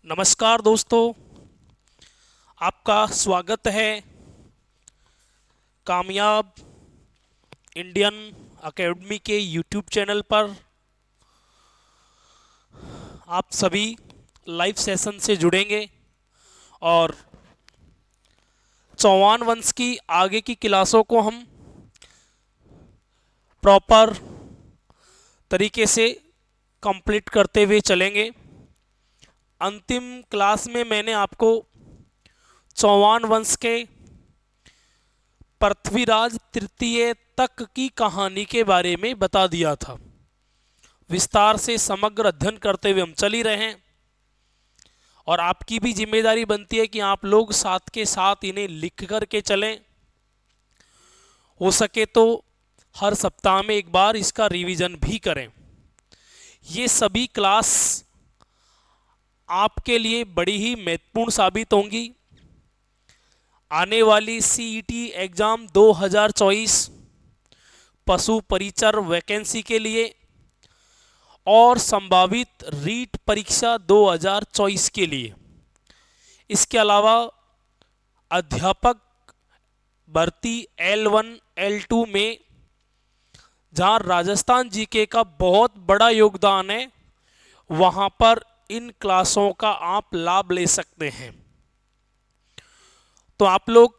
नमस्कार दोस्तों, आपका स्वागत है कामयाब इंडियन एकेडमी के यूट्यूब चैनल पर। आप सभी लाइव सेशन से जुड़ेंगे और चौहान वंश की आगे की क्लासों को हम प्रॉपर तरीके से कंप्लीट करते हुए चलेंगे। अंतिम क्लास में मैंने आपको चौहान वंश के पृथ्वीराज तृतीय तक की कहानी के बारे में बता दिया था। विस्तार से समग्र अध्ययन करते हुए हम चल ही रहे हैं और आपकी भी जिम्मेदारी बनती है कि आप लोग साथ के साथ इन्हें लिख करके चलें। हो सके तो हर सप्ताह में एक बार इसका रिवीजन भी करें। ये सभी क्लास आपके लिए बड़ी ही महत्वपूर्ण साबित होंगी आने वाली सीईटी एग्जाम 2024 पशु परिचर वैकेंसी के लिए और संभावित रीट परीक्षा 2024 के लिए। इसके अलावा अध्यापक भर्ती L1 L2 में जहां राजस्थान जीके का बहुत बड़ा योगदान है, वहां पर इन क्लासों का आप लाभ ले सकते हैं। तो आप लोग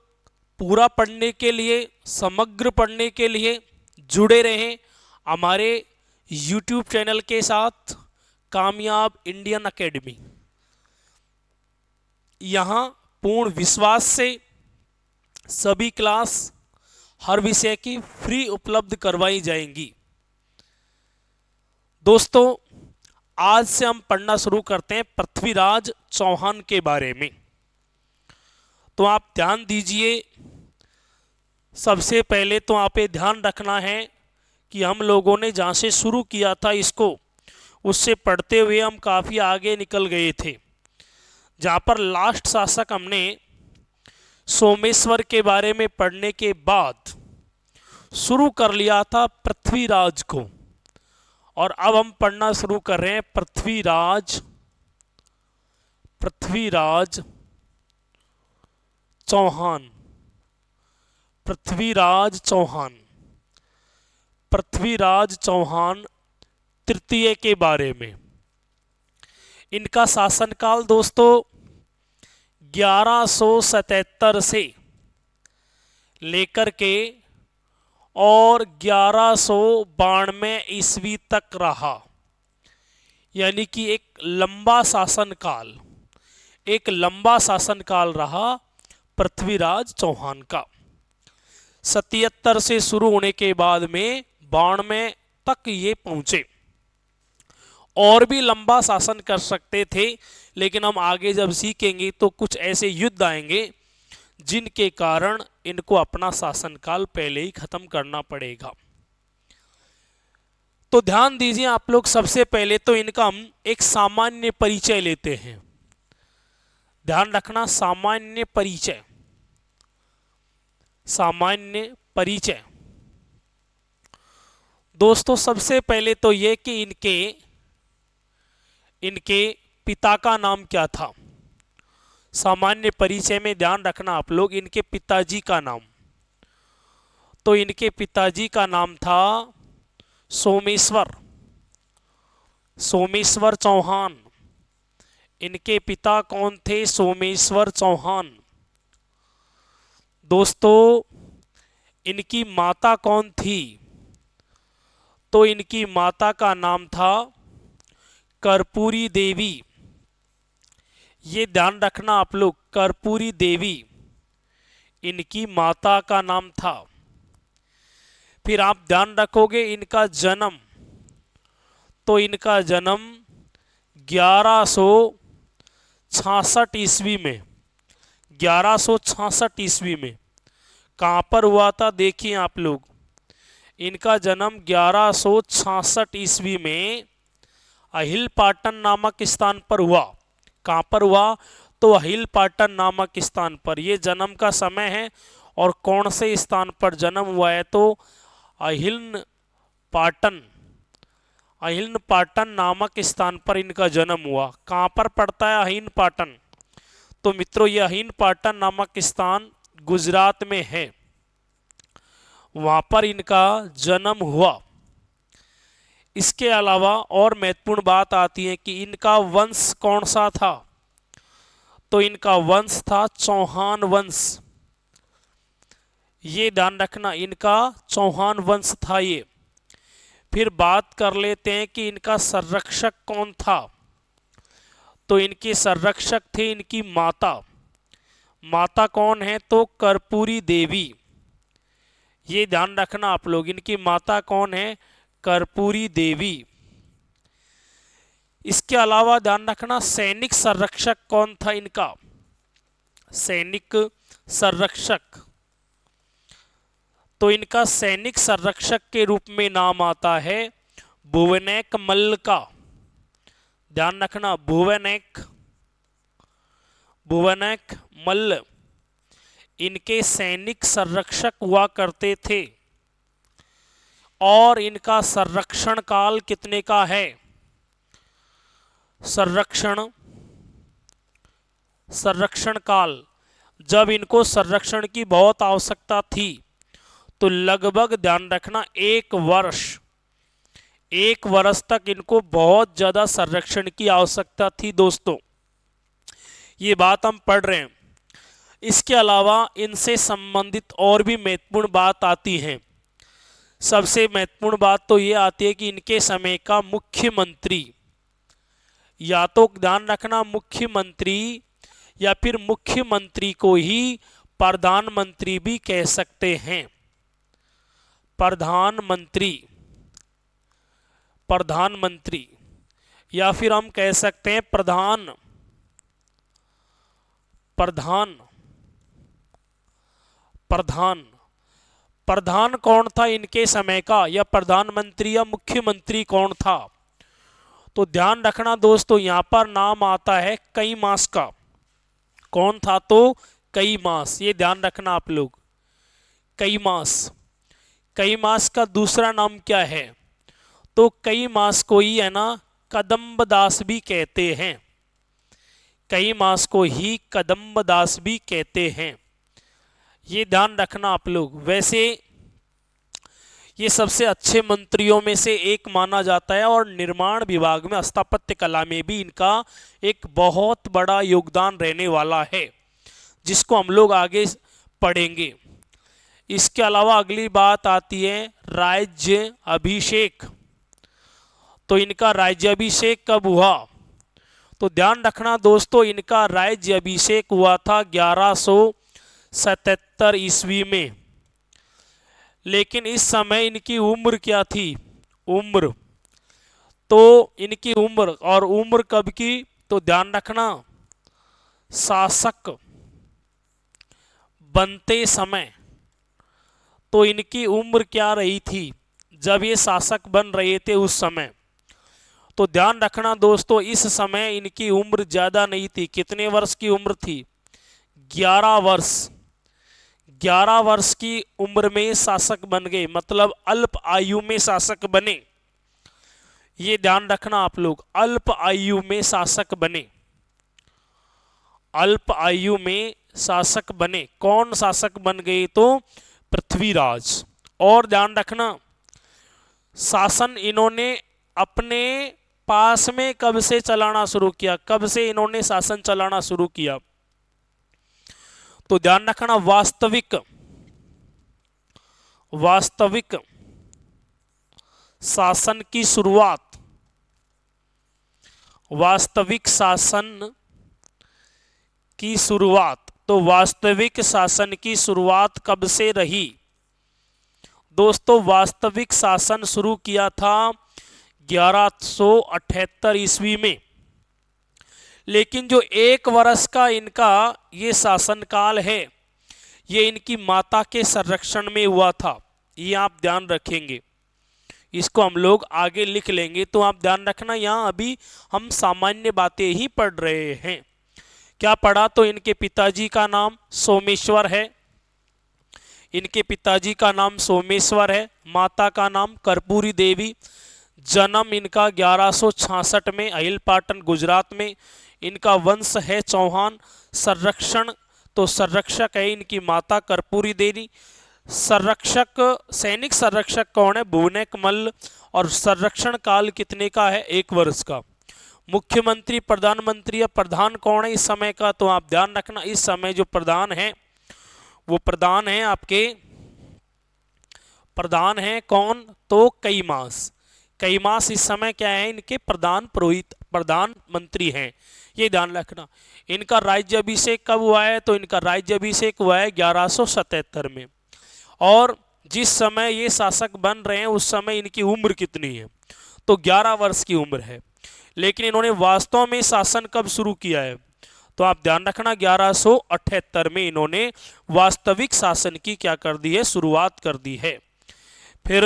पूरा पढ़ने के लिए, समग्र पढ़ने के लिए जुड़े रहें हमारे YouTube चैनल के साथ, कामयाब इंडियन एकेडमी। यहाँ पूर्ण विश्वास से सभी क्लास हर विषय की फ्री उपलब्ध करवाई जाएंगी। दोस्तों, आज से हम पढ़ना शुरू करते हैं पृथ्वीराज चौहान के बारे में। तो आप ध्यान दीजिए, सबसे पहले तो आप ये ध्यान रखना है कि हम लोगों ने जहाँ से शुरू किया था इसको, उससे पढ़ते हुए हम काफ़ी आगे निकल गए थे। जहाँ पर लास्ट शासक हमने सोमेश्वर के बारे में पढ़ने के बाद शुरू कर लिया था पृथ्वीराज को, और अब हम पढ़ना शुरू कर रहे हैं पृथ्वीराज चौहान। पृथ्वीराज चौहान तृतीय के बारे में। इनका शासनकाल दोस्तों 1177 से लेकर के और 1192 ईस्वी तक रहा, यानी कि एक लंबा शासनकाल रहा पृथ्वीराज चौहान का। 77 से शुरू होने के बाद में 92 तक ये पहुंचे। और भी लंबा शासन कर सकते थे, लेकिन हम आगे जब सीखेंगे तो कुछ ऐसे युद्ध आएंगे जिनके कारण इनको अपना शासनकाल पहले ही खत्म करना पड़ेगा। तो ध्यान दीजिए आप लोग, सबसे पहले तो इनका हम एक सामान्य परिचय लेते हैं। ध्यान रखना, सामान्य परिचय। दोस्तों, सबसे पहले तो ये कि इनके पिता का नाम क्या था। सामान्य परिचय में ध्यान रखना आप लोग, इनके पिताजी का नाम। तो इनके पिताजी का नाम था सोमेश्वर चौहान। इनके पिता कौन थे? सोमेश्वर चौहान। दोस्तों, इनकी माता कौन थी? तो इनकी माता का नाम था कर्पूरी देवी। ये ध्यान रखना आप लोग, कर्पूरी देवी इनकी माता का नाम था। फिर आप ध्यान रखोगे इनका जन्म, तो इनका जन्म 1166 ईस्वी में 1166 ईस्वी में कहाँ पर हुआ था? देखिए आप लोग, इनका जन्म 1166 ईस्वी में अहिलपाटन नामक स्थान पर हुआ। कहाँ पर हुआ? तो अहिलपाटन नामक स्थान पर। ये जन्म का समय है और कौन से स्थान पर जन्म हुआ है? तो अहिलपाटन अहिन पाटन नामक स्थान पर इनका जन्म हुआ। कहाँ पर पड़ता है अहिन पाटन? तो मित्रों ये अहिन पाटन नामक स्थान गुजरात में है, वहां पर इनका जन्म हुआ। इसके अलावा और महत्वपूर्ण बात आती है कि इनका वंश कौन सा था? तो इनका वंश था चौहान वंश। ये ध्यान रखना, इनका चौहान वंश था ये। फिर बात कर लेते हैं कि इनका संरक्षक कौन था। तो इनके संरक्षक थे इनकी माता। माता कौन है? तो कर्पूरी देवी। ये ध्यान रखना आप लोग, इनकी माता कौन है? कर्पूरी देवी। इसके अलावा ध्यान रखना सैनिक संरक्षक कौन था इनका? सैनिक संरक्षक, तो इनका सैनिक संरक्षक के रूप में नाम आता है भुवनैक मल्ल का। ध्यान रखना भुवनैक मल्ल इनके सैनिक संरक्षक हुआ करते थे। और इनका संरक्षण काल कितने का है? संरक्षण काल, जब इनको संरक्षण की बहुत आवश्यकता थी तो लगभग ध्यान रखना 1 वर्ष तक इनको बहुत ज्यादा संरक्षण की आवश्यकता थी दोस्तों। ये बात हम पढ़ रहे हैं। इसके अलावा इनसे संबंधित और भी महत्वपूर्ण बात आती है। सबसे महत्वपूर्ण बात तो ये आती है कि इनके समय का मुख्यमंत्री, या तो ध्यान रखना मुख्यमंत्री या फिर मुख्यमंत्री को ही प्रधानमंत्री भी कह सकते हैं। प्रधानमंत्री या फिर हम कह सकते हैं प्रधान कौन था इनके समय का, या प्रधानमंत्री या मुख्यमंत्री कौन था? तो ध्यान रखना दोस्तों, यहां पर नाम आता है कई मास का। कौन था? तो कई मास। ये ध्यान रखना आप लोग, कई मास का दूसरा नाम क्या है? तो कई मास को ही है ना कदम्बदास भी कहते हैं। कई मास को ही कदम्बदास भी कहते हैं। ये ध्यान रखना आप लोग। वैसे ये सबसे अच्छे मंत्रियों में से एक माना जाता है और निर्माण विभाग में स्थापत्य कला में भी इनका एक बहुत बड़ा योगदान रहने वाला है, जिसको हम लोग आगे पढ़ेंगे। इसके अलावा अगली बात आती है राज्य अभिषेक। तो इनका राज्य अभिषेक कब हुआ? तो ध्यान रखना दोस्तों, इनका राज्य अभिषेक हुआ था 1177 ईस्वी में। लेकिन इस समय इनकी उम्र क्या थी? तो इनकी उम्र कब की? तो ध्यान रखना शासक बनते समय। तो इनकी उम्र क्या रही थी जब ये शासक बन रहे थे उस समय? तो ध्यान रखना दोस्तों, इस समय इनकी उम्र ज्यादा नहीं थी। कितने वर्ष की उम्र थी? 11 वर्ष। 11 वर्ष की उम्र में शासक बन गए, मतलब अल्प आयु में शासक बने। ये ध्यान रखना आप लोग, अल्प आयु में शासक बने। अल्प आयु में शासक बने। कौन शासक बन गए? तो पृथ्वीराज। और ध्यान रखना शासन इन्होंने अपने पास में कब से चलाना शुरू किया? कब से इन्होंने शासन चलाना शुरू किया? तो ध्यान रखना वास्तविक शासन की शुरुआत, वास्तविक शासन की शुरुआत। तो वास्तविक शासन की शुरुआत कब से रही? दोस्तों वास्तविक शासन शुरू किया था 1178 ईस्वी में। लेकिन जो 1 वर्ष का इनका ये शासनकाल है, ये इनकी माता के संरक्षण में हुआ था। ये आप ध्यान रखेंगे, इसको हम लोग आगे लिख लेंगे। तो आप ध्यान रखना, यहाँ अभी हम सामान्य बातें ही पढ़ रहे हैं। क्या पढ़ा? तो इनके पिताजी का नाम सोमेश्वर है। इनके पिताजी का नाम सोमेश्वर है। माता का नाम कर्पूरी देवी। जन्म इनका 1166 में अहिलपाटन गुजरात में। इनका वंश है चौहान। संरक्षण तो संरक्षक है इनकी माता कर्पूरी देवी। संरक्षक सैनिक संरक्षक कौन है? भुवनेक मल्ल। और संरक्षण काल कितने का है? 1 वर्ष का। मुख्यमंत्री प्रधानमंत्री या प्रधान कौन है इस समय का? तो आप ध्यान रखना, इस समय जो प्रधान है वो प्रधान है आपके, प्रधान है कौन? तो कैमास। कैमास इस समय क्या है? इनके प्रधान पुरोहित प्रधानमंत्री हैं, ये ध्यान रखना। इनका राज्य अभिषेक कब हुआ है? तो इनका राज्य अभिषेक हुआ है 1177 में। और जिस समय ये शासक बन रहे हैं उस समय इनकी उम्र कितनी है? तो 11 वर्ष की उम्र है। लेकिन इन्होंने वास्तव में शासन कब शुरू किया है? तो आप ध्यान रखना 1178 में इन्होंने वास्तविक शासन की क्या कर दी है? शुरुआत कर दी है। फिर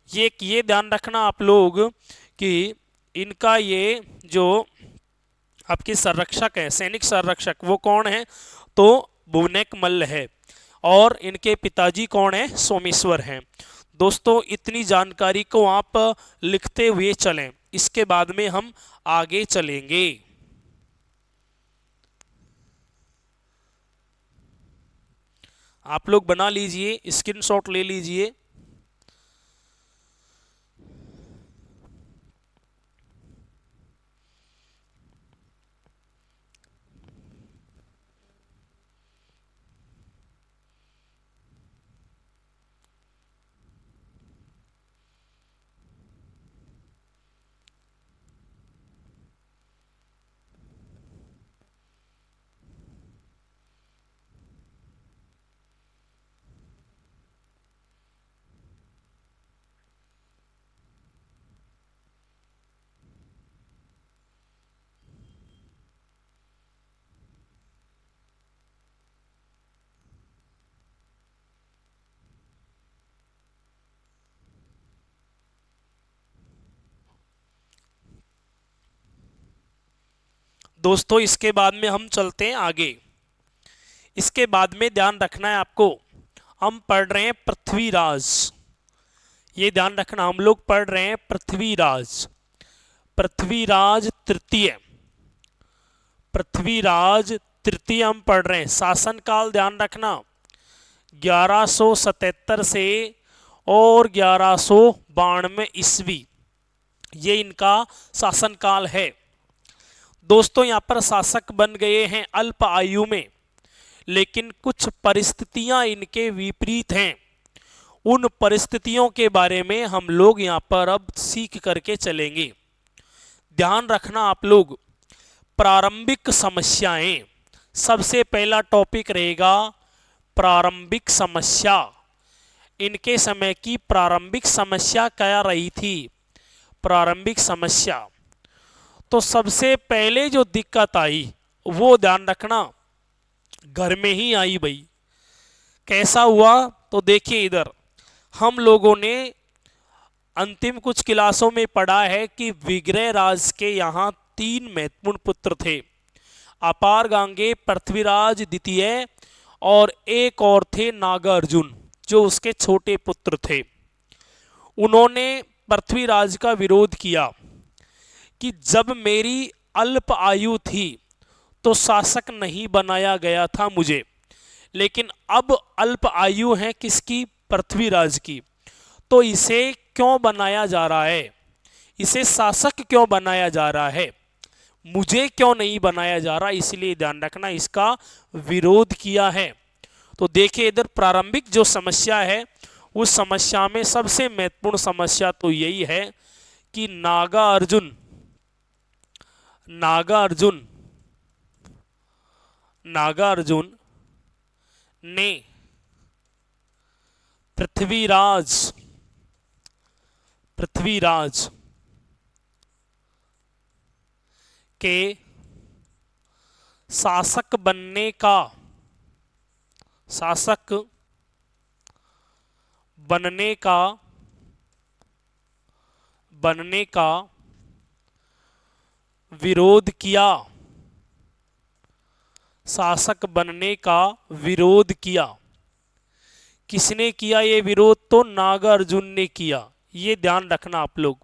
ये ध्यान रखना आप लोग कि इनका ये जो आपके संरक्षक है, सैनिक संरक्षक, वो कौन है? तो भुवनेक मल्ल है। और इनके पिताजी कौन है? सोमेश्वर हैं। दोस्तों इतनी जानकारी को आप लिखते हुए चलें, इसके बाद में हम आगे चलेंगे। आप लोग बना लीजिए, स्क्रीनशॉट ले लीजिए। दोस्तों इसके बाद में हम चलते हैं आगे। इसके बाद में ध्यान रखना है आपको, हम पढ़ रहे हैं पृथ्वीराज। ये ध्यान रखना, हम लोग पढ़ रहे हैं पृथ्वीराज। पृथ्वीराज तृतीय, पृथ्वीराज तृतीय हम पढ़ रहे हैं। शासनकाल ध्यान रखना 1177 से और 1192 ईस्वी, ये इनका शासनकाल है। दोस्तों यहाँ पर शासक बन गए हैं अल्प आयु में, लेकिन कुछ परिस्थितियां इनके विपरीत हैं। उन परिस्थितियों के बारे में हम लोग यहाँ पर अब सीख करके चलेंगे। ध्यान रखना आप लोग, प्रारंभिक समस्याएं, सबसे पहला टॉपिक रहेगा प्रारंभिक समस्या। इनके समय की प्रारंभिक समस्या क्या रही थी? प्रारंभिक समस्या तो सबसे पहले जो दिक्कत आई वो ध्यान रखना घर में ही आई भाई। कैसा हुआ? तो देखिए इधर हम लोगों ने अंतिम कुछ क्लासों में पढ़ा है कि विग्रह राज के यहाँ 3 महत्वपूर्ण पुत्र थे, अपार गांगे, पृथ्वीराज द्वितीय और एक और थे नागार्जुन, जो उसके छोटे पुत्र थे। उन्होंने पृथ्वीराज का विरोध किया कि जब मेरी अल्प आयु थी तो शासक नहीं बनाया गया था मुझे, लेकिन अब अल्प आयु है किसकी? पृथ्वीराज की, तो इसे क्यों बनाया जा रहा है? इसे शासक क्यों बनाया जा रहा है? मुझे क्यों नहीं बनाया जा रहा? इसलिए ध्यान रखना इसका विरोध किया है। तो देखिए इधर प्रारंभिक जो समस्या है उस समस्या में सबसे महत्वपूर्ण समस्या तो यही है कि नागार्जुन ने पृथ्वीराज के शासक बनने का विरोध किया। शासक बनने का विरोध किया। किसने किया ये विरोध? तो नागार्जुन ने किया। ये ध्यान रखना आप लोग।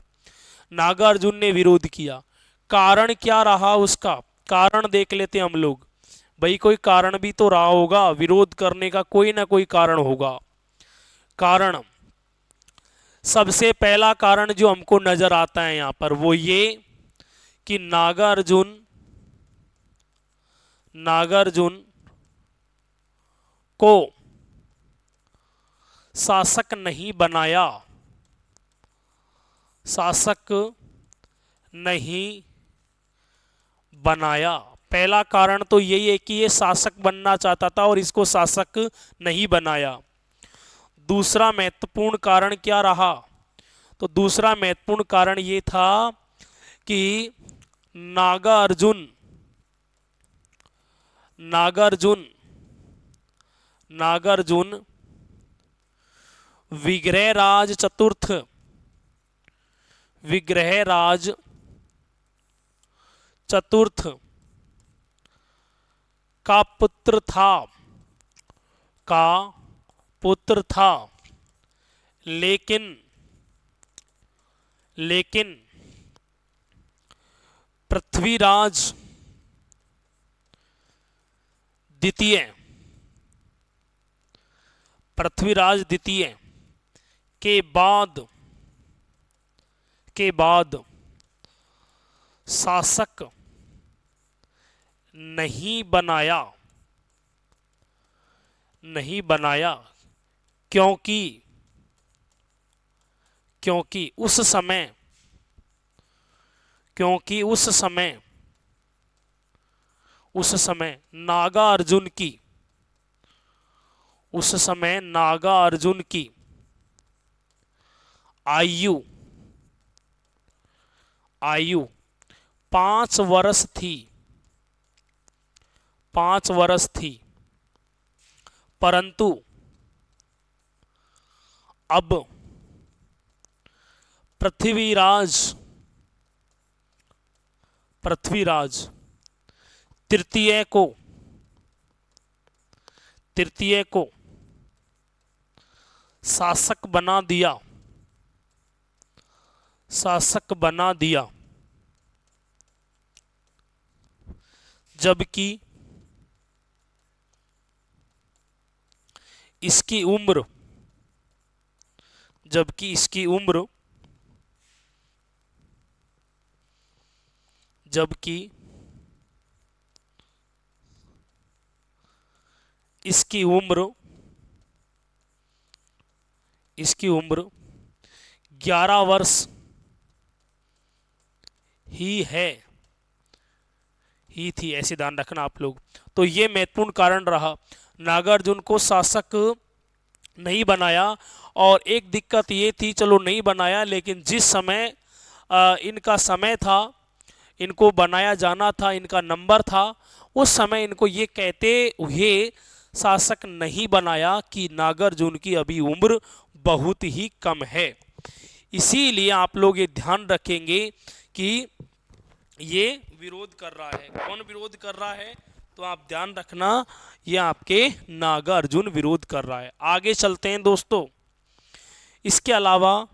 नागार्जुन ने विरोध किया। कारण क्या रहा उसका, कारण देख लेते हम लोग। भाई कोई कारण भी तो रहा होगा, विरोध करने का कोई ना कोई कारण होगा। कारण, सबसे पहला कारण जो हमको नजर आता है यहां पर वो ये कि नागार्जुन को शासक नहीं बनाया, शासक नहीं बनाया। पहला कारण तो यही है कि ये शासक बनना चाहता था और इसको शासक नहीं बनाया। दूसरा महत्वपूर्ण कारण क्या रहा, तो दूसरा महत्वपूर्ण कारण ये था कि नागार्जुन नागार्जुन नागार्जुन विग्रहराज चतुर्थ, विग्रहराज चतुर्थ का पुत्र था, का पुत्र था। लेकिन पृथ्वीराज द्वितीय, पृथ्वीराज द्वितीय के बाद शासक नहीं बनाया, क्योंकि उस समय नागार्जुन की आयु 5 वर्ष थी, 5 वर्ष थी। परंतु अब पृथ्वीराज तृतीय को शासक बना दिया, जबकि इसकी उम्र इसकी उम्र 11 वर्ष ही थी, ऐसे ध्यान रखना आप लोग। तो ये महत्वपूर्ण कारण रहा, नागार्जुन को शासक नहीं बनाया। और एक दिक्कत ये थी, चलो नहीं बनाया, लेकिन जिस समय इनका समय था, इनको बनाया जाना था, इनका नंबर था, उस समय इनको ये कहते हुए शासक नहीं बनाया कि नागार्जुन की अभी उम्र बहुत ही कम है। इसीलिए आप लोग ये ध्यान रखेंगे कि ये विरोध कर रहा है। कौन विरोध कर रहा है, तो आप ध्यान रखना, ये आपके नागार्जुन विरोध कर रहा है। आगे चलते हैं दोस्तों। इसके अलावा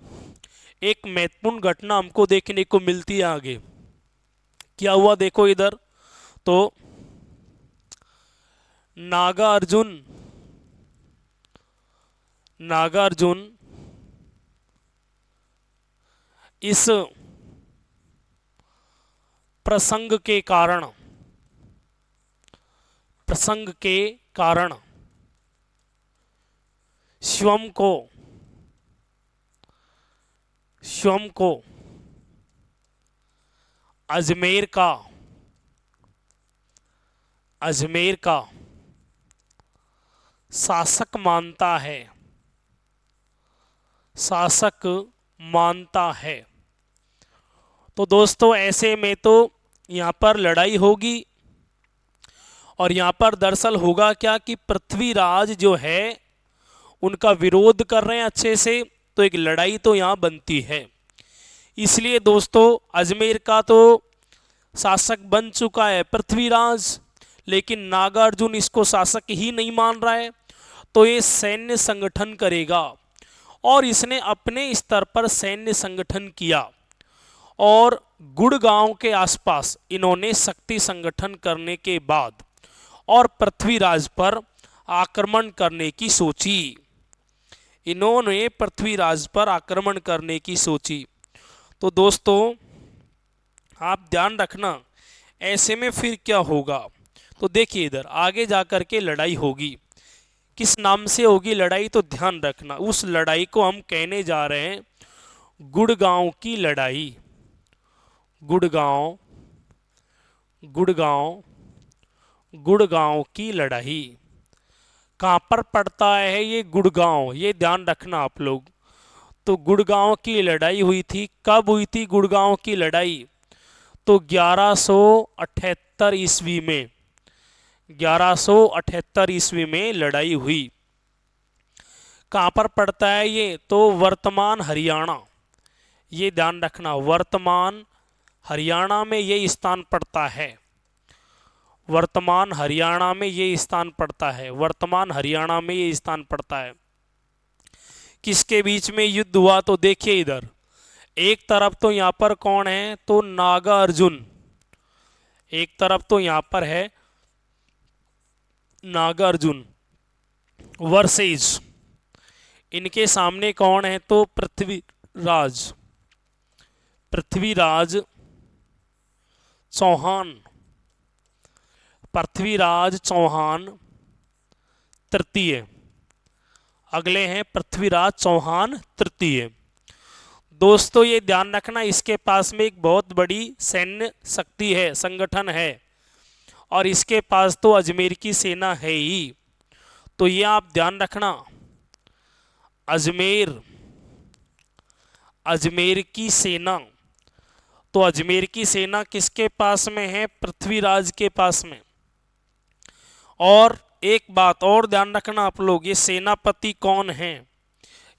एक महत्वपूर्ण घटना हमको देखने को मिलती है आगे। क्या हुआ देखो इधर, तो नागार्जुन इस प्रसंग के कारण स्वयं को अजमेर का शासक मानता है। तो दोस्तों ऐसे में तो यहाँ पर लड़ाई होगी, और यहाँ पर दरअसल होगा क्या कि पृथ्वीराज जो है उनका विरोध कर रहे हैं अच्छे से, तो एक लड़ाई तो यहाँ बनती है। इसलिए दोस्तों अजमेर का तो शासक बन चुका है पृथ्वीराज, लेकिन नागार्जुन इसको शासक ही नहीं मान रहा है, तो ये सैन्य संगठन करेगा। और इसने अपने स्तर पर सैन्य संगठन किया, और गुड़गांव के आसपास इन्होंने शक्ति संगठन करने के बाद और पृथ्वीराज पर आक्रमण करने की सोची। इन्होंने पृथ्वीराज पर आक्रमण करने की सोची। तो दोस्तों आप ध्यान रखना, ऐसे में फिर क्या होगा। तो देखिए इधर आगे जाकर के लड़ाई होगी, किस नाम से होगी लड़ाई, तो ध्यान रखना। उस लड़ाई को हम कहने जा रहे हैं गुड़गांव की लड़ाई। गुड़गांव, गुड़गांव, गुड़गांव की लड़ाई। कहाँ पर पड़ता है ये गुड़गांव, ये ध्यान रखना आप लोग। तो गुड़गांव की लड़ाई हुई थी, कब हुई थी गुड़गांव की लड़ाई, तो 1178 ईस्वी में, 1178 ईस्वी में लड़ाई हुई। कहाँ पर पड़ता है ये, तो वर्तमान हरियाणा, ये ध्यान रखना, वर्तमान हरियाणा में ये स्थान पड़ता है। वर्तमान हरियाणा में ये स्थान पड़ता है, वर्तमान हरियाणा में ये स्थान पड़ता है। किसके बीच में युद्ध हुआ, तो देखिए इधर एक तरफ तो यहाँ पर कौन है, तो नागार्जुन, एक तरफ तो यहाँ पर है नागार्जुन वर्सेस, इनके सामने कौन है, तो पृथ्वीराज, पृथ्वीराज चौहान, पृथ्वीराज चौहान तृतीय। अगले हैं पृथ्वीराज चौहान तृतीय। दोस्तों ये ध्यान रखना, इसके पास में एक बहुत बड़ी सैन्य शक्ति है, संगठन है, और इसके पास तो अजमेर की सेना है ही। तो ये आप ध्यान रखना, अजमेर, अजमेर की सेना, तो अजमेर की सेना किसके पास में है, पृथ्वीराज के पास में। और एक बात और ध्यान रखना आप लोग, ये सेनापति कौन है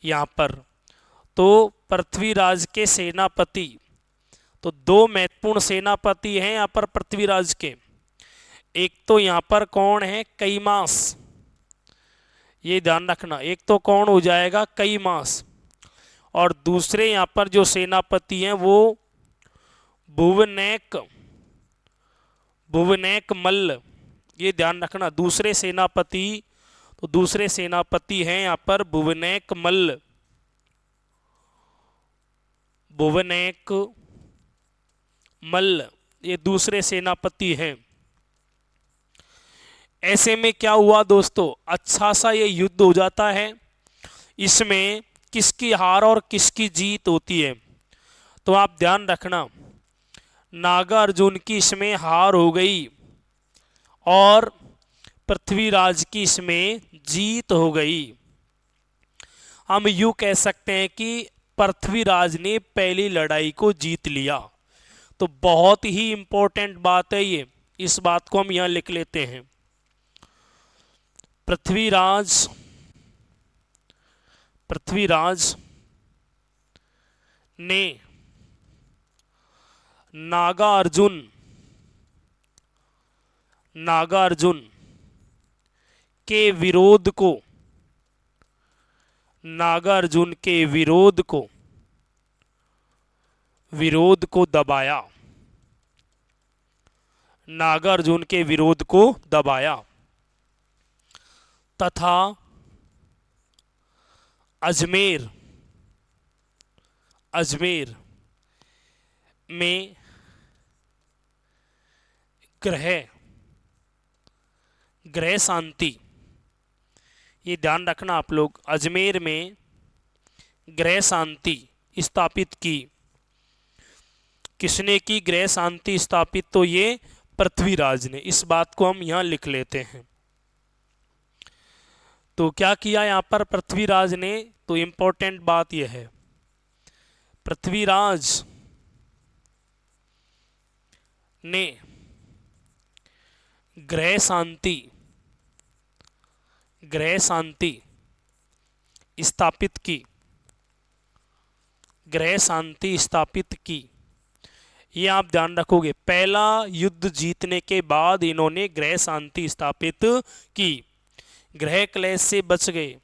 यहाँ पर, तो पृथ्वीराज के सेनापति। तो दो महत्वपूर्ण सेनापति हैं यहाँ पर पृथ्वीराज के। एक तो यहाँ पर कौन है, कैमास, ये ध्यान रखना, एक तो कौन हो जाएगा, कैमास, और दूसरे यहाँ पर जो सेनापति हैं वो भुवनेक, भुवनेक मल्ल, ये ध्यान रखना। दूसरे सेनापति, तो दूसरे सेनापति हैं यहाँ पर भुवनेक मल्ल, भुवनेक मल्ल, ये दूसरे सेनापति हैं। ऐसे में क्या हुआ दोस्तों, अच्छा सा ये युद्ध हो जाता है। इसमें किसकी हार और किसकी जीत होती है, तो आप ध्यान रखना, नागार्जुन की इसमें हार हो गई और पृथ्वीराज की इसमें जीत हो गई। हम यूं कह सकते हैं कि पृथ्वीराज ने पहली लड़ाई को जीत लिया। तो बहुत ही इंपॉर्टेंट बात है ये, इस बात को हम यहां लिख लेते हैं। पृथ्वीराज, पृथ्वीराज ने नागार्जुन, नागार्जुन के विरोध को, नागार्जुन के विरोध को, विरोध को दबाया, नागार्जुन के विरोध को दबाया तथा अजमेर, अजमेर में ग्रह शांति, ये ध्यान रखना आप लोग, अजमेर में ग्रह शांति स्थापित की। किसने की ग्रह शांति स्थापित, तो ये पृथ्वीराज ने। इस बात को हम यहां लिख लेते हैं। तो क्या किया यहां पर पृथ्वीराज ने, तो इंपॉर्टेंट बात यह है, पृथ्वीराज ने ग्रह शांति, ग्रह शांति स्थापित की, ग्रह शांति स्थापित की। ये आप ध्यान रखोगे, पहला युद्ध जीतने के बाद इन्होंने ग्रह शांति स्थापित की, ग्रह क्लेश से बच गए।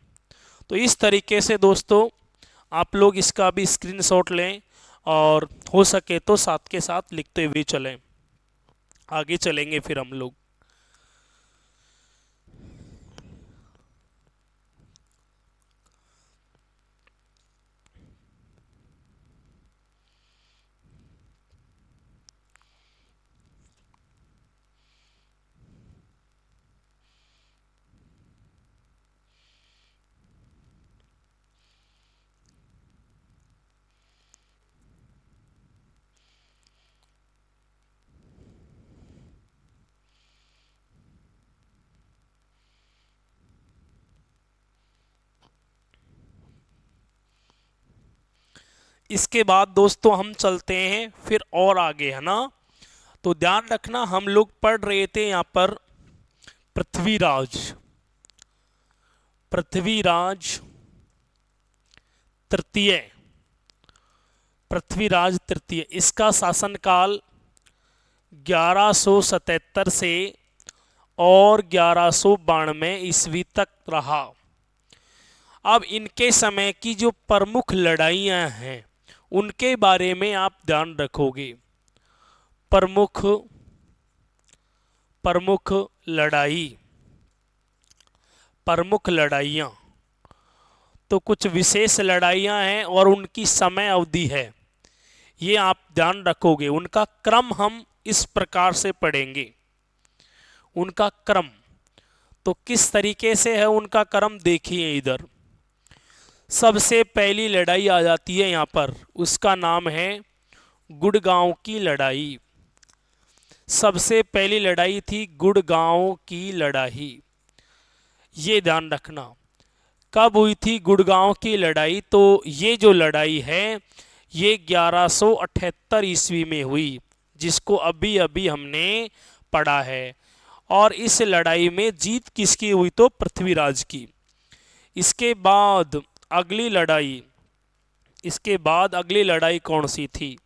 तो इस तरीके से दोस्तों आप लोग इसका भी स्क्रीनशॉट लें और हो सके तो साथ के साथ लिखते हुए चलें। आगे चलेंगे फिर हम लोग। इसके बाद दोस्तों हम चलते हैं फिर और आगे, है ना। तो ध्यान रखना, हम लोग पढ़ रहे थे यहाँ पर पृथ्वीराज। पृथ्वीराज तृतीय, पृथ्वीराज तृतीय, इसका शासनकाल 1177 से और 1192 ईस्वी तक रहा। अब इनके समय की जो प्रमुख लड़ाइयाँ हैं उनके बारे में आप ध्यान रखोगे। प्रमुख प्रमुख लड़ाई, प्रमुख लड़ाइयाँ, तो कुछ विशेष लड़ाइयाँ हैं और उनकी समय अवधि है, ये आप ध्यान रखोगे। उनका क्रम हम इस प्रकार से पढ़ेंगे। उनका क्रम तो किस तरीके से है, उनका क्रम देखिए इधर। सबसे पहली लड़ाई आ जाती है यहाँ पर, उसका नाम है गुड़गांव की लड़ाई। सबसे पहली लड़ाई थी गुड़गांव की लड़ाई, ये ध्यान रखना। कब हुई थी गुड़गांव की लड़ाई? तो ये जो लड़ाई है ये 1178 ईस्वी में हुई, जिसको अभी अभी हमने पढ़ा है। और इस लड़ाई में जीत किसकी हुई? तो पृथ्वीराज की। इसके बाद अगली लड़ाई, इसके बाद अगली लड़ाई कौन सी थी?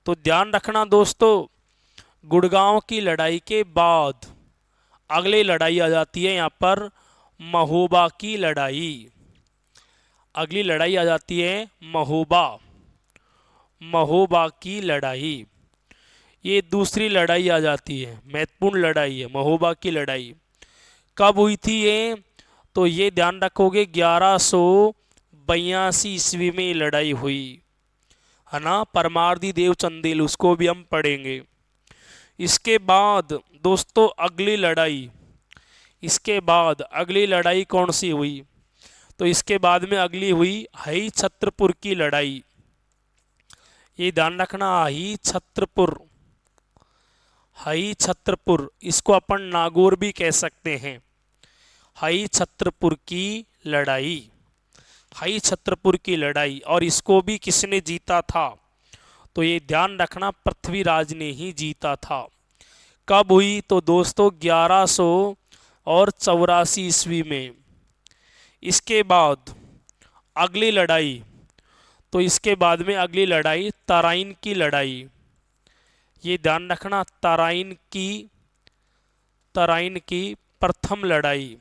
तो ध्यान रखना दोस्तों, गुड़गांव की लड़ाई के बाद अगली लड़ाई आ जाती है यहाँ पर महोबा की लड़ाई। अगली लड़ाई आ जाती है महोबा, महोबा की लड़ाई। ये दूसरी लड़ाई आ जाती है, महत्वपूर्ण लड़ाई है महोबा की लड़ाई। कब हुई थी ये? तो ये ध्यान रखोगे 1182 ईस्वी में ये लड़ाई हुई, है ना। परमार्दी देव चंदेल, उसको भी हम पढ़ेंगे। इसके बाद दोस्तों अगली लड़ाई, इसके बाद अगली लड़ाई कौन सी हुई? तो इसके बाद में अगली हुई हई छत्रपुर की लड़ाई। ये ध्यान रखना, हई छत्रपुर, हई छत्रपुर, इसको अपन नागौर भी कह सकते हैं। हई छत्रपुर की लड़ाई, हई छत्रपुर की लड़ाई। और इसको भी किसने जीता था? तो ये ध्यान रखना, पृथ्वीराज ने ही जीता था। कब हुई? तो दोस्तों 1184 ईस्वी में। इसके बाद अगली लड़ाई, तो इसके बाद में अगली लड़ाई तराइन की लड़ाई। ये ध्यान रखना, तराइन की प्रथम लड़ाई,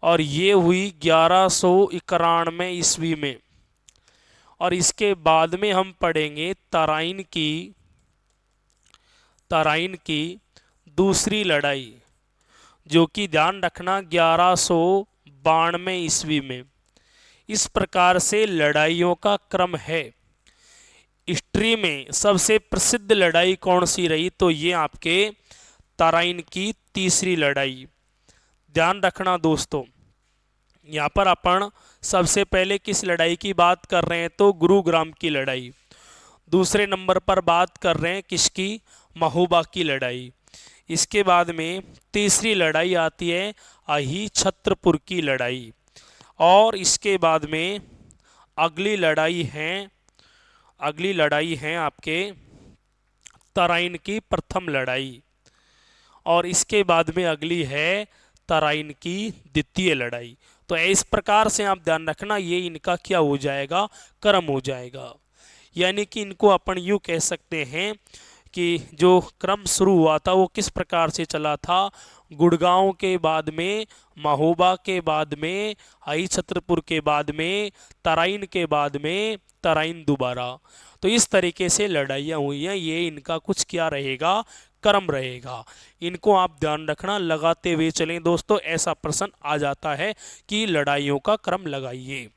और ये हुई 1191 ईस्वी में। और इसके बाद में हम पढ़ेंगे तराइन की दूसरी लड़ाई, जो कि ध्यान रखना 1192 ईस्वी में। इस प्रकार से लड़ाइयों का क्रम है। हिस्ट्री में सबसे प्रसिद्ध लड़ाई कौन सी रही? तो ये आपके तराइन की तीसरी लड़ाई। ध्यान रखना दोस्तों, यहाँ पर अपन सबसे पहले किस लड़ाई की बात कर रहे हैं? तो गुरुग्राम की लड़ाई। दूसरे नंबर पर बात कर रहे हैं किसकी? महोबा की लड़ाई। इसके बाद में तीसरी लड़ाई आती है अही छत्रपुर की लड़ाई। और इसके बाद में अगली लड़ाई है आपके तराइन की प्रथम लड़ाई। और इसके बाद में अगली है तराइन की द्वितीय लड़ाई। तो इस प्रकार से आप ध्यान रखना, ये इनका क्या हो जाएगा? क्रम हो जाएगा। यानी कि इनको अपन यूँ कह सकते हैं कि जो क्रम शुरू हुआ था वो किस प्रकार से चला था? गुड़गांव के बाद में, महोबा के बाद में, हई छत्रपुर के बाद में, तराइन के बाद में, तराइन दोबारा। तो इस तरीके से लड़ाइयाँ हुई हैं, ये इनका कुछ क्या रहेगा, क्रम रहेगा। इनको आप ध्यान रखना, लगाते हुए चलें दोस्तों, ऐसा प्रश्न आ जाता है कि लड़ाइयों का क्रम लगाइए।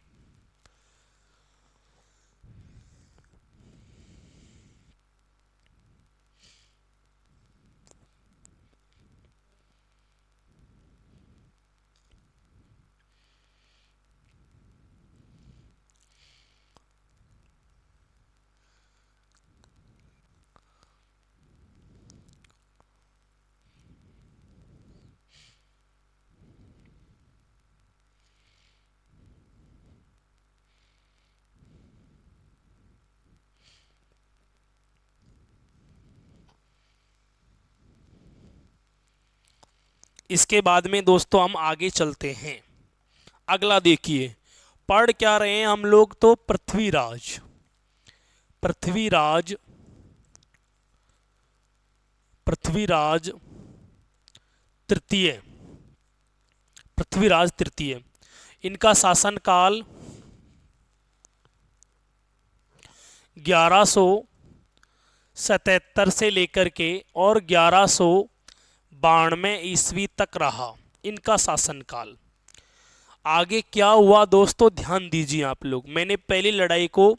इसके बाद में दोस्तों हम आगे चलते हैं। अगला देखिए, पढ़ क्या रहे हैं हम लोग, तो पृथ्वीराज। पृथ्वीराज पृथ्वीराज तृतीय, पृथ्वीराज तृतीय, इनका शासनकाल 1177 से लेकर के और 1192 ईस्वी तक रहा इनका शासनकाल। आगे क्या हुआ दोस्तों, ध्यान दीजिए आप लोग। मैंने पहली लड़ाई को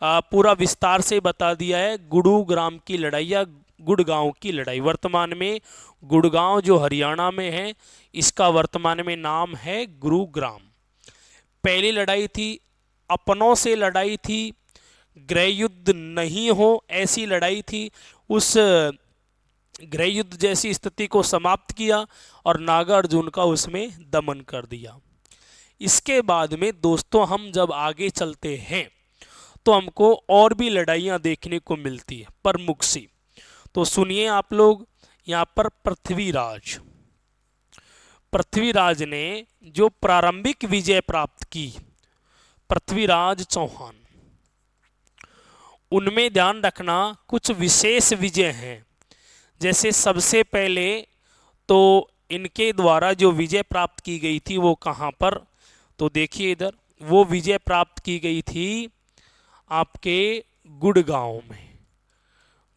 पूरा विस्तार से बता दिया है, गुरुग्राम की लड़ाई या गुड़गांव की लड़ाई। वर्तमान में गुड़गांव जो हरियाणा में है, इसका वर्तमान में नाम है गुरुग्राम। पहली लड़ाई थी, अपनों से लड़ाई थी, गृह युद्ध नहीं हो ऐसी लड़ाई थी। उस गृह युद्ध जैसी स्थिति को समाप्त किया और नागार्जुन का उसमें दमन कर दिया। इसके बाद में दोस्तों हम जब आगे चलते हैं तो हमको और भी लड़ाइयाँ देखने को मिलती है प्रमुख सी। तो सुनिए आप लोग, यहाँ पर पृथ्वीराज, पृथ्वीराज ने जो प्रारंभिक विजय प्राप्त की, पृथ्वीराज चौहान, उनमें ध्यान रखना कुछ विशेष विजय हैं। जैसे सबसे पहले तो इनके द्वारा जो विजय प्राप्त की गई थी वो कहाँ पर, तो देखिए इधर, वो विजय प्राप्त की गई थी आपके गुड़गांव में।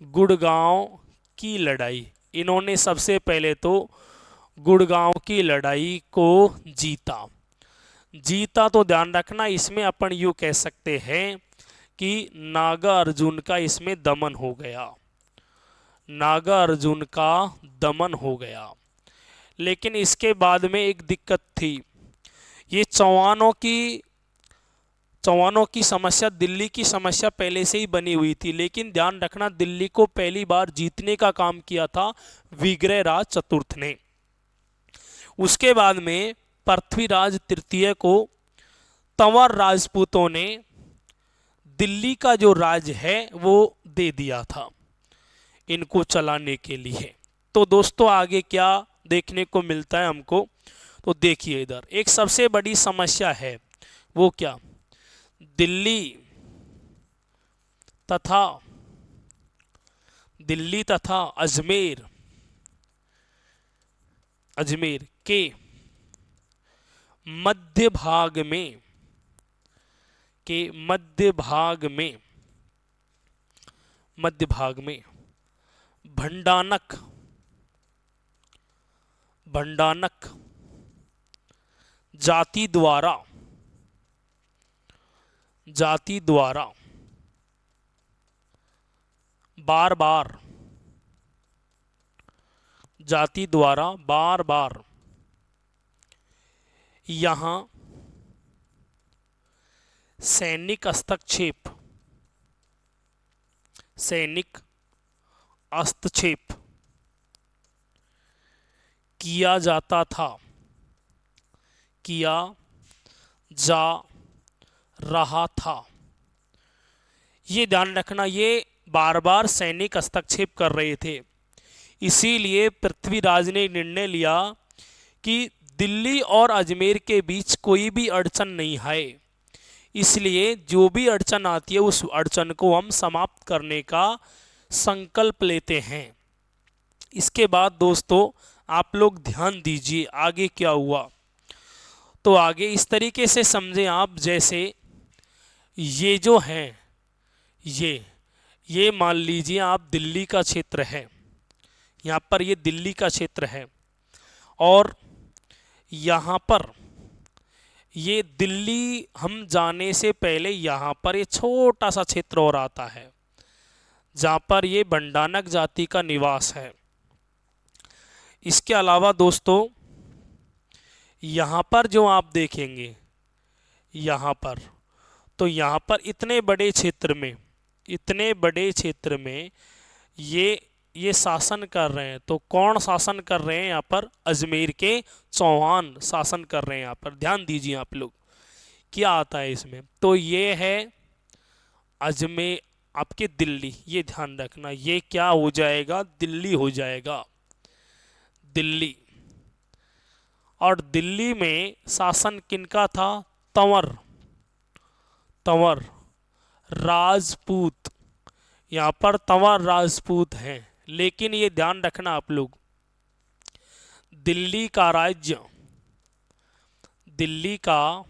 गुड़गांव की लड़ाई, इन्होंने सबसे पहले तो गुड़गांव की लड़ाई को जीता। जीता तो ध्यान रखना, इसमें अपन यूँ कह सकते हैं कि नागार्जुन का इसमें दमन हो गया, नागार्जुन का दमन हो गया। लेकिन इसके बाद में एक दिक्कत थी, ये चौहानों की समस्या, दिल्ली की समस्या पहले से ही बनी हुई थी। लेकिन ध्यान रखना, दिल्ली को पहली बार जीतने का काम किया था विग्रहराज चतुर्थ ने। उसके बाद में पृथ्वीराज तृतीय को तंवर राजपूतों ने दिल्ली का जो राज है वो दे दिया था इनको चलाने के लिए। तो दोस्तों आगे क्या देखने को मिलता है हमको, तो देखिए इधर एक सबसे बड़ी समस्या है, वो क्या, दिल्ली तथा अजमेर के मध्य भाग में भंडानक जाति द्वारा बार बार यहाँ सैनिक हस्तक्षेप किया जा रहा था। ये ध्यान रखना, ये बार बार सैनिक हस्तक्षेप कर रहे थे। इसीलिए पृथ्वीराज ने निर्णय लिया कि दिल्ली और अजमेर के बीच कोई भी अड़चन नहीं आए, इसलिए जो भी अड़चन आती है उस अड़चन को हम समाप्त करने का संकल्प लेते हैं। इसके बाद दोस्तों आप लोग ध्यान दीजिए आगे क्या हुआ। तो आगे इस तरीके से समझें आप, जैसे ये जो हैं ये ये मान लीजिए आप दिल्ली का क्षेत्र है, यहाँ पर ये दिल्ली का क्षेत्र है, और यहाँ पर ये दिल्ली हम जाने से पहले यहाँ पर ये छोटा सा क्षेत्र और आता है जहाँ पर ये बंडानक जाति का निवास है। इसके अलावा दोस्तों यहाँ पर जो आप देखेंगे यहाँ पर, तो यहाँ पर इतने बड़े क्षेत्र में ये शासन कर रहे हैं। तो कौन शासन कर रहे हैं यहाँ पर? अजमेर के चौहान शासन कर रहे हैं यहाँ पर। ध्यान दीजिए आप लोग क्या आता है इसमें। तो ये है अजमेर, आपके दिल्ली, ये ध्यान रखना, ये क्या हो जाएगा? दिल्ली हो जाएगा, दिल्ली। और दिल्ली में शासन किनका था? तंवर, तंवर राजपूत, यहाँ पर तंवर राजपूत हैं। लेकिन ये ध्यान रखना आप लोग, दिल्ली का राज्य, दिल्ली का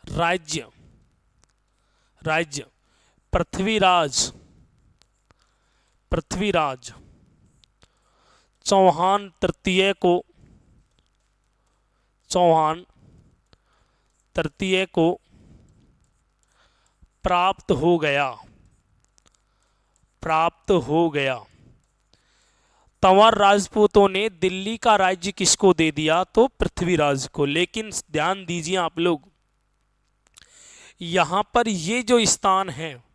राज्य, राज्य पृथ्वीराज, पृथ्वीराज चौहान तृतीय को, चौहान तृतीय को प्राप्त हो गया, प्राप्त हो गया। तंवर राजपूतों ने दिल्ली का राज्य किसको दे दिया? तो पृथ्वीराज को। लेकिन ध्यान दीजिए आप लोग, यहाँ पर ये जो स्थान है,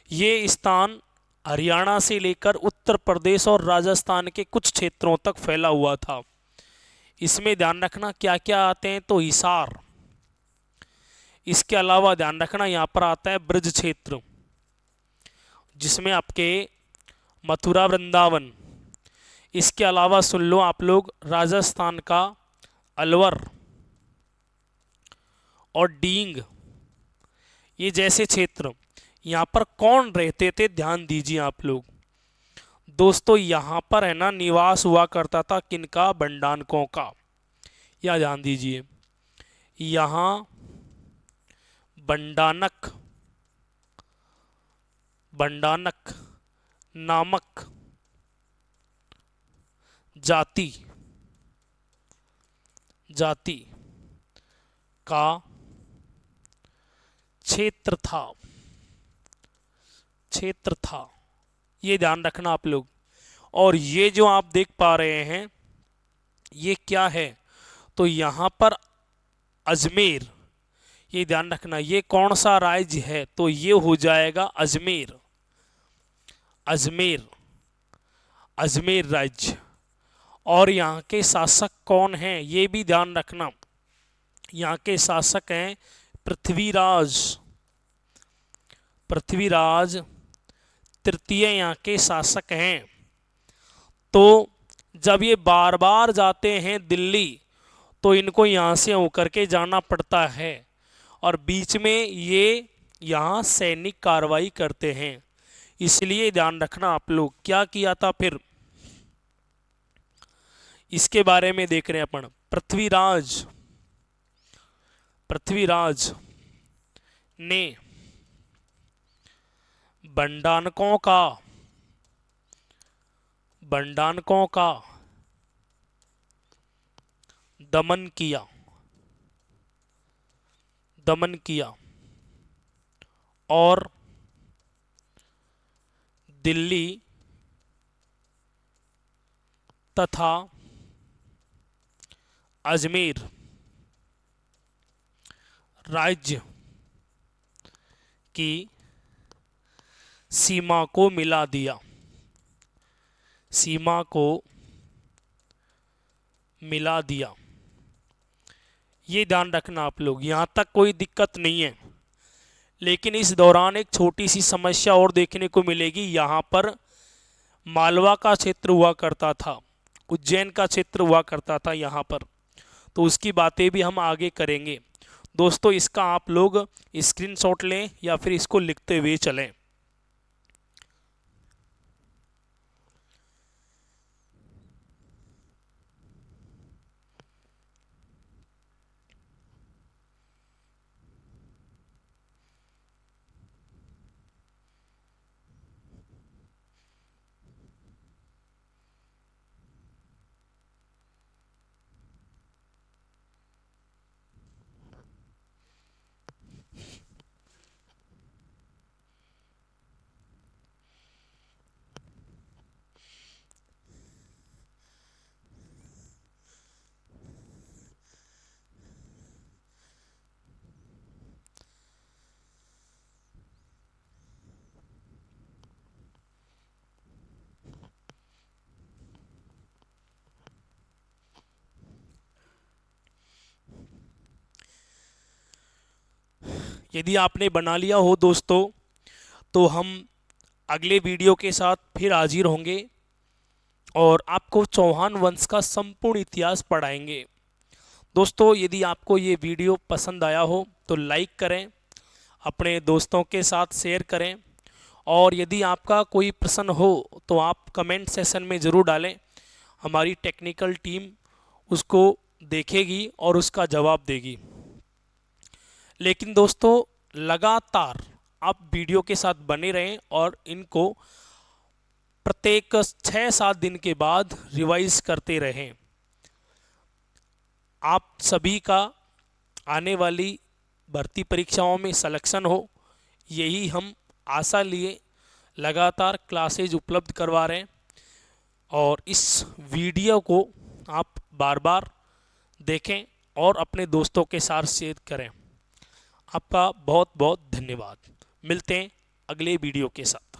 ये स्थान हरियाणा से लेकर उत्तर प्रदेश और राजस्थान के कुछ क्षेत्रों तक फैला हुआ था। इसमें ध्यान रखना क्या क्या आते हैं? तो हिसार, इसके अलावा ध्यान रखना यहाँ पर आता है ब्रज क्षेत्र, जिसमें आपके मथुरा वृंदावन। इसके अलावा सुन लो आप लोग, राजस्थान का अलवर और डींग, ये जैसे क्षेत्र। यहाँ पर कौन रहते थे? ध्यान दीजिए आप लोग दोस्तों, यहाँ पर है ना निवास हुआ करता था किनका? बंडानकों का। या ध्यान दीजिए, यहाँ बंडानक, बंडानक नामक जाति, जाति का क्षेत्र था, क्षेत्र था। ये ध्यान रखना आप लोग। और ये जो आप देख पा रहे हैं ये क्या है? तो यहाँ पर अजमेर, ये ध्यान रखना, ये कौन सा राज्य है? तो ये हो जाएगा अजमेर, अजमेर, अजमेर राज्य। और यहाँ के शासक कौन हैं? ये भी ध्यान रखना, यहाँ के शासक हैं पृथ्वीराज, पृथ्वीराज तृतीय यहाँ के शासक हैं। तो जब ये बार बार जाते हैं दिल्ली, तो इनको यहाँ से होकर के जाना पड़ता है, और बीच में ये यहाँ सैनिक कार्रवाई करते हैं। इसलिए ध्यान रखना आप लोग क्या किया था फिर, इसके बारे में देख रहे हैं अपन। पृथ्वीराज, पृथ्वीराज ने बंडानकों का, बंडानकों का दमन किया, दमन किया, और दिल्ली तथा अजमेर राज्य की सीमा को मिला दिया, सीमा को मिला दिया। ये ध्यान रखना आप लोग, यहाँ तक कोई दिक्कत नहीं है। लेकिन इस दौरान एक छोटी सी समस्या और देखने को मिलेगी। यहाँ पर मालवा का क्षेत्र हुआ करता था, उज्जैन का क्षेत्र हुआ करता था यहाँ पर, तो उसकी बातें भी हम आगे करेंगे। दोस्तों इसका आप लोग स्क्रीनशॉट लें या फिर इसको लिखते हुए चलें। यदि आपने बना लिया हो दोस्तों तो हम अगले वीडियो के साथ फिर हाजिर होंगे और आपको चौहान वंश का संपूर्ण इतिहास पढ़ाएंगे। दोस्तों यदि आपको ये वीडियो पसंद आया हो तो लाइक करें, अपने दोस्तों के साथ शेयर करें और यदि आपका कोई प्रश्न हो तो आप कमेंट सेशन में ज़रूर डालें। हमारी टेक्निकल टीम उसको देखेगी और उसका जवाब देगी। लेकिन दोस्तों लगातार आप वीडियो के साथ बने रहें और इनको प्रत्येक 6-7 दिन के बाद रिवाइज करते रहें। आप सभी का आने वाली भर्ती परीक्षाओं में सिलेक्शन हो, यही हम आशा लिए लगातार क्लासेज उपलब्ध करवा रहे हैं और इस वीडियो को आप बार बार देखें और अपने दोस्तों के साथ शेयर करें। आपका बहुत बहुत धन्यवाद। मिलते हैं अगले वीडियो के साथ।